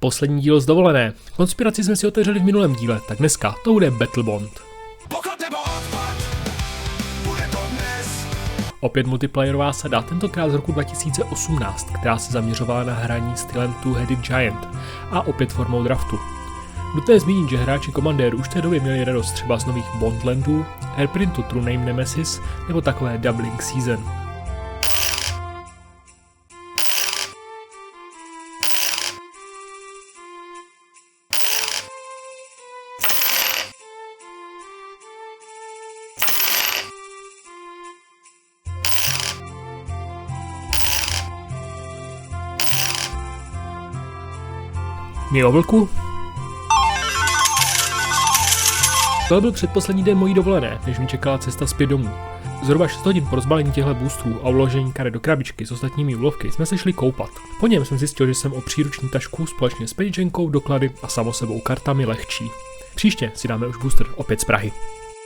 Poslední díl z dovolené. Konspiraci jsme si otevřeli v minulém díle, tak dneska to bude Battlebond. Opět multiplayerová sada, tentokrát z roku 2018, která se zaměřovala na hraní stylem Two-Headed Giant a opět formou draftu. Nutné zmínit, že hráči komandéru už v té době měli radost třeba z nových Bondlandů, Airprintu True Name Nemesis nebo takové Doubling Season. Mě o vlku? To byl předposlední den mojí dovolené, než mi čekala cesta zpět domů. Zhruba 6 hodin po rozbalení těchto boostrů a uložení karet do krabičky s ostatními úlovky jsme se šli koupat. Po něm jsem zjistil, že jsem o příruční tašku společně s peněženkou, doklady a samosebou kartami lehčí. Příště si dáme už booster opět z Prahy.